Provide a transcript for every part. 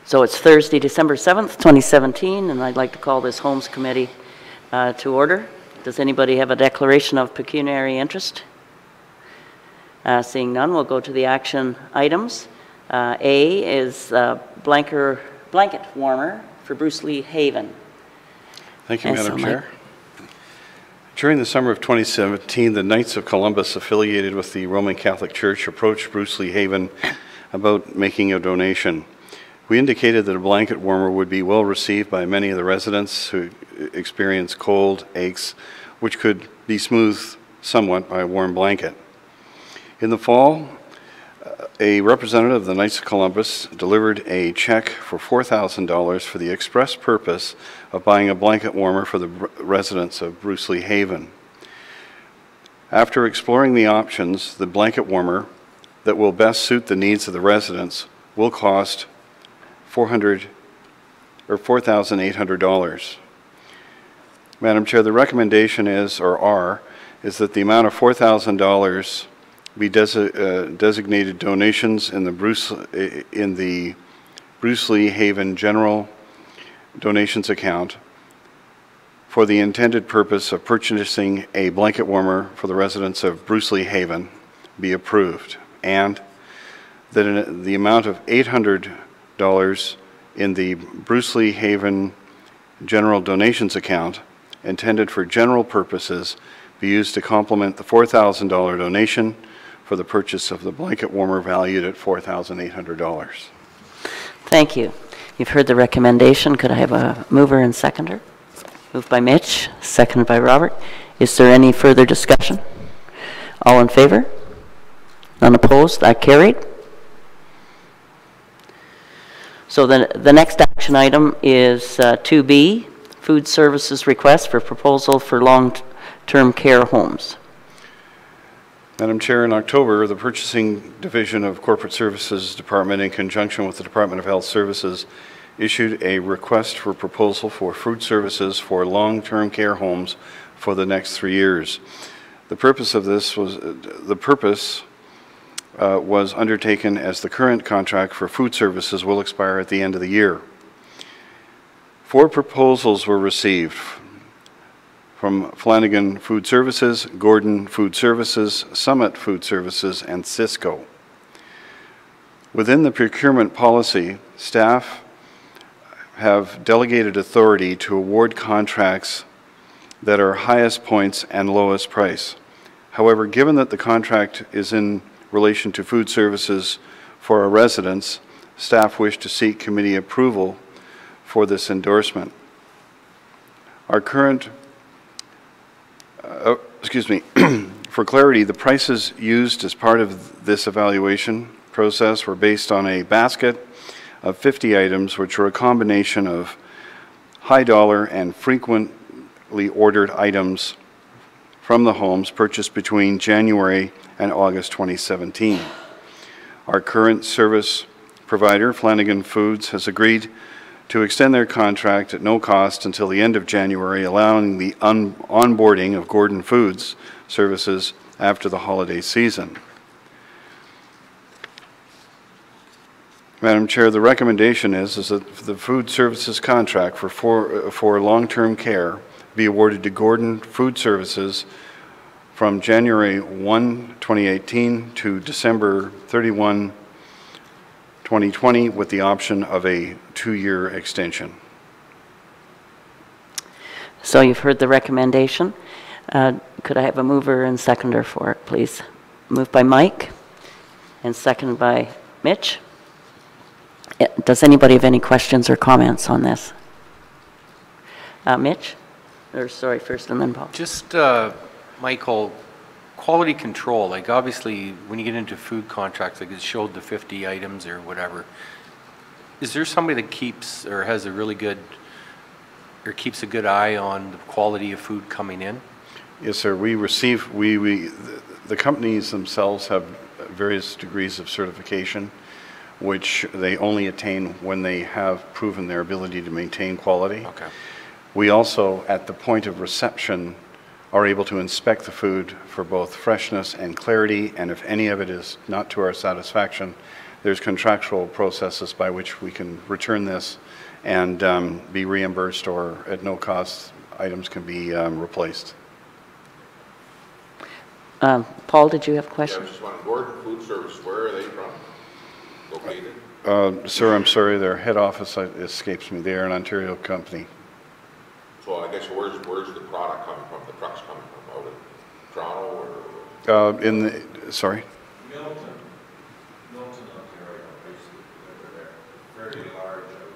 So it's Thursday, December 7th, 2017, and I'd like to call this Homes Committee to order. Does anybody have a declaration of pecuniary interest? Seeing none, we'll go to the action items. A is blanket warmer for Bruce Lee Haven. Thank you, Madam Chair. During the summer of 2017, the Knights of Columbus, affiliated with the Roman Catholic Church, approached Bruce Lee Haven about making a donation. We indicated that a blanket warmer would be well received by many of the residents who experience cold, aches, which could be smoothed somewhat by a warm blanket. In the fall, a representative of the Knights of Columbus delivered a check for $4,000 for the express purpose of buying a blanket warmer for the residents of Bruce Lee Haven. After exploring the options, the blanket warmer that will best suit the needs of the residents will cost $4,800. Madam Chair, the recommendation is that the amount of $4,000 be designated donations in the Bruce Lee Haven General Donations account for the intended purpose of purchasing a blanket warmer for the residents of Bruce Lee Haven be approved, and that the amount of $800 in the Bruce Lee Haven General Donations account intended for general purposes be used to complement the $4,000 donation for the purchase of the blanket warmer valued at $4,800. Thank you. You've heard the recommendation. Could I have a mover and seconder? Moved by Mitch, seconded by Robert. Is there any further discussion? All in favor? None opposed? That carried. So the next action item is 2B, Food Services Request for Proposal for Long-Term Care Homes. Madam Chair, in October, the Purchasing Division of Corporate Services Department, in conjunction with the Department of Health Services, issued a request for proposal for food services for long-term care homes for the next 3 years. The purpose of this was was undertaken as the current contract for food services will expire at the end of the year. 4 proposals were received from Flanagan Food Services, Gordon Food Services, Summit Food Services, and Cisco. Within the procurement policy, staff have delegated authority to award contracts that are highest points and lowest price. However, given that the contract is in relation to food services for our residents, staff wish to seek committee approval for this endorsement. Our current for clarity, the prices used as part of this evaluation process were based on a basket of 50 items, which were a combination of high dollar and frequently ordered items from the homes purchased between January and August 2017. Our current service provider, Flanagan Foods, has agreed to extend their contract at no cost until the end of January, allowing the onboarding of Gordon Foods services after the holiday season. Madam Chair, the recommendation is that the food services contract for long-term care be awarded to Gordon Food Services from January 1, 2018 to December 31, 2020, with the option of a 2-year extension. So you've heard the recommendation. Could I have a mover and seconder for it, please? Moved by Mike and seconded by Mitch. Does anybody have any questions or comments on this? Mitch? Or sorry, first and then Paul. Just, Michael, quality control, like obviously when you get into food contracts, like it showed the 50 items or whatever, is there somebody that keeps or has a really good, or keeps a good eye on the quality of food coming in? Yes, sir. We receive, the companies themselves have various degrees of certification, which they only attain when they have proven their ability to maintain quality. Okay. We also, at the point of reception, are able to inspect the food for both freshness and clarity, and if any of it is not to our satisfaction, there's contractual processes by which we can return this and be reimbursed, or at no cost, items can be replaced. Paul, did you have a question? Yeah, I was just wondering, Gordon Food Service, where are they from? Located? Sir, I'm sorry, their head office escapes me. They are an Ontario company. So I guess where's the product coming from, the trucks coming from, out of Toronto or? Sorry? Milton, Ontario, basically, they're very large outfit.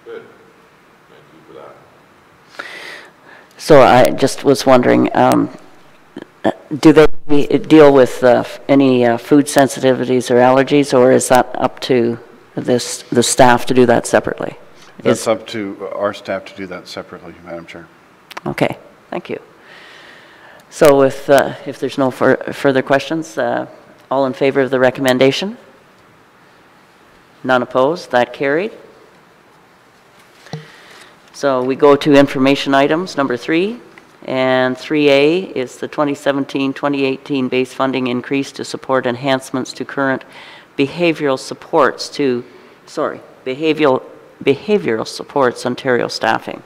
Good, thank you for that. So I just was wondering, do they deal with any food sensitivities or allergies, or is that up to the staff to do that separately? That's up to our staff to do that separately, Madam Chair. Okay, thank you. So if there's no further questions, all in favor of the recommendation? None opposed? That carried. So we go to information items, number 3. And 3A is the 2017-2018 base funding increase to support enhancements to current behavioral supports Ontario staffing.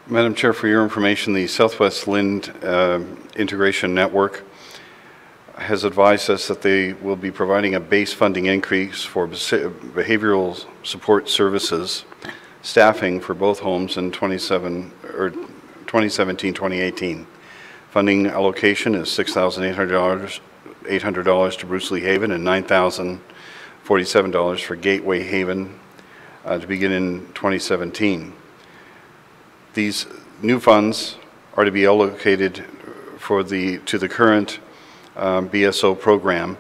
Madam Chair, for your information, the Southwest LHIN Integration Network has advised us that they will be providing a base funding increase for behavioral support services staffing for both homes in 2017-2018. Funding allocation is $6,800 to Bruce Lee Haven and $9,047 for Gateway Haven to begin in 2017. These new funds are to be allocated to the current BSO program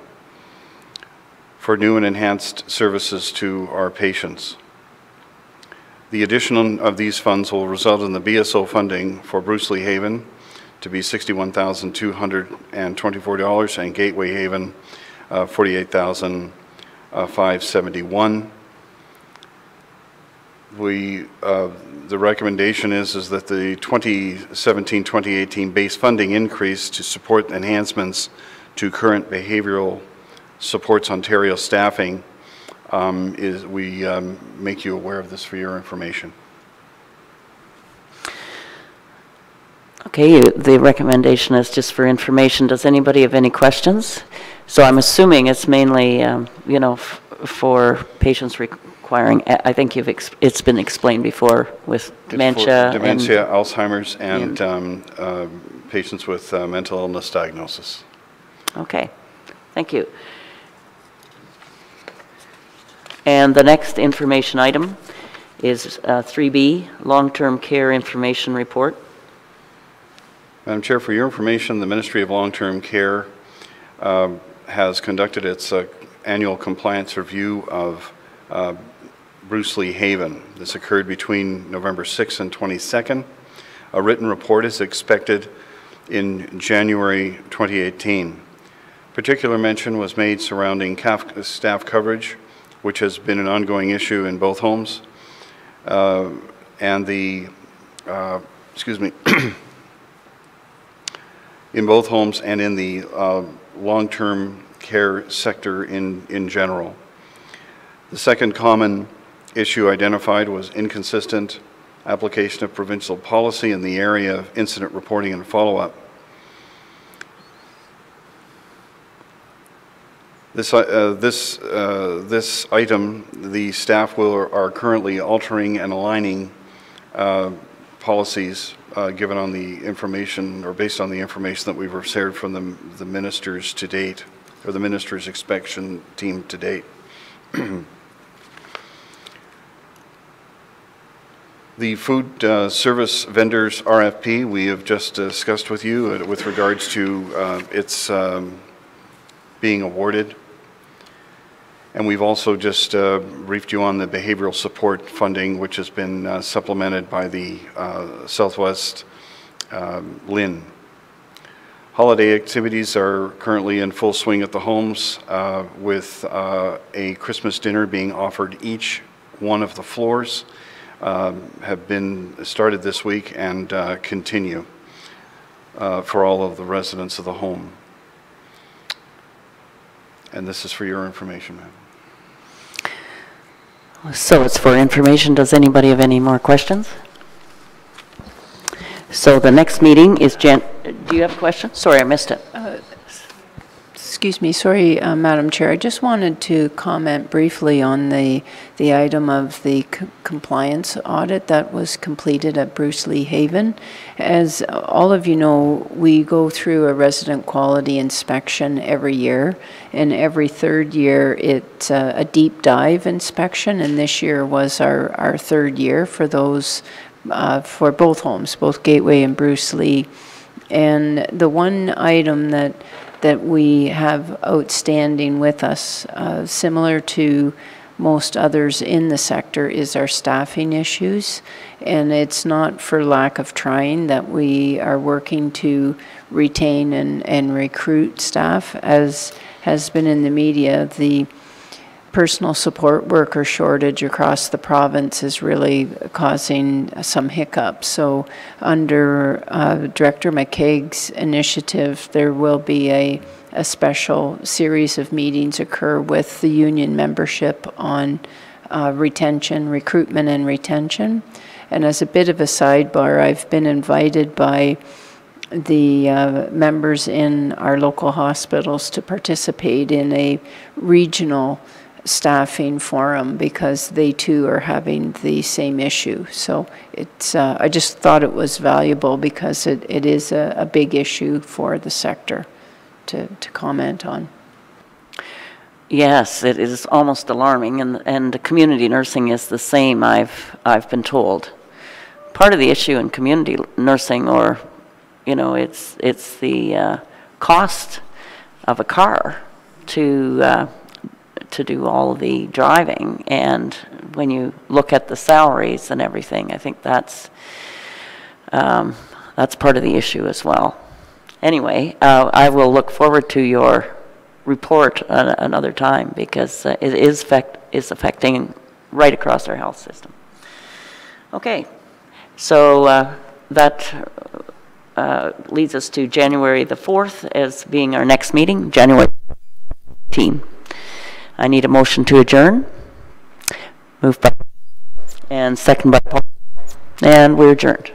for new and enhanced services to our patients. The addition of these funds will result in the BSO funding for Bruce Lee Haven to be $61,224 and Gateway Haven $48,571. The recommendation is that the 2017-2018 base funding increase to support enhancements to current behavioral supports Ontario staffing we make you aware of this for your information. Okay, the recommendation is just for information. Does anybody have any questions? So I'm assuming it's mainly, for patients requiring, I think it's been explained before with dementia. Dementia, Alzheimer's, and patients with mental illness diagnosis. Okay, thank you. And the next information item is 3B, Long-Term Care Information Report. Madam Chair, for your information, the Ministry of Long-Term Care has conducted its annual compliance review of Bruce Lee Haven. This occurred between November 6th and 22nd. A written report is expected in January 2018. Particular mention was made surrounding staff coverage, which has been an ongoing issue in both homes, in both homes and in the long-term care sector in general. The second common issue identified was inconsistent application of provincial policy in the area of incident reporting and follow-up. This item, the staff are currently altering and aligning policies given on the information, or based on the information that we've received from the ministers to date, or the minister's inspection team to date. The food service vendors RFP we have just discussed with you with regards to its being awarded. And we've also just briefed you on the behavioral support funding, which has been supplemented by the Southwest LHIN. Holiday activities are currently in full swing at the homes, with a Christmas dinner being offered each one of the floors. Have been started this week and continue for all of the residents of the home. And this is for your information, ma'am. So it's for information. Does anybody have any more questions? So the next meeting is do you have a question? Sorry, I missed it. Excuse me, sorry, Madam Chair. I just wanted to comment briefly on the item of the compliance audit that was completed at Bruce Lee Haven. As all of you know, we go through a resident quality inspection every year, and every third year it's a deep dive inspection, and this year was our third year for those for both homes, both Gateway and Bruce Lee. And the one item that we have outstanding with us, similar to most others in the sector, is our staffing issues. And it's not for lack of trying that we are working to retain and recruit staff. As has been in the media, the personal support worker shortage across the province is really causing some hiccups. So under Director McCaig's initiative, there will be a special series of meetings occur with the union membership on retention, recruitment and retention. And as a bit of a sidebar, I've been invited by the members in our local hospitals to participate in a regional staffing forum because they too are having the same issue. So it's I just thought it was valuable because it is a big issue for the sector to comment on. Yes, it is almost alarming, and community nursing is the same, I've been told. Part of the issue in community nursing, or it's the cost of a car to do all of the driving, and when you look at the salaries and everything, I think that's part of the issue as well. Anyway, I will look forward to your report another time because it is affecting right across our health system. Okay, so that leads us to January the 4th as being our next meeting, January 18. I need a motion to adjourn. Moved by and second by Paul. And we're adjourned.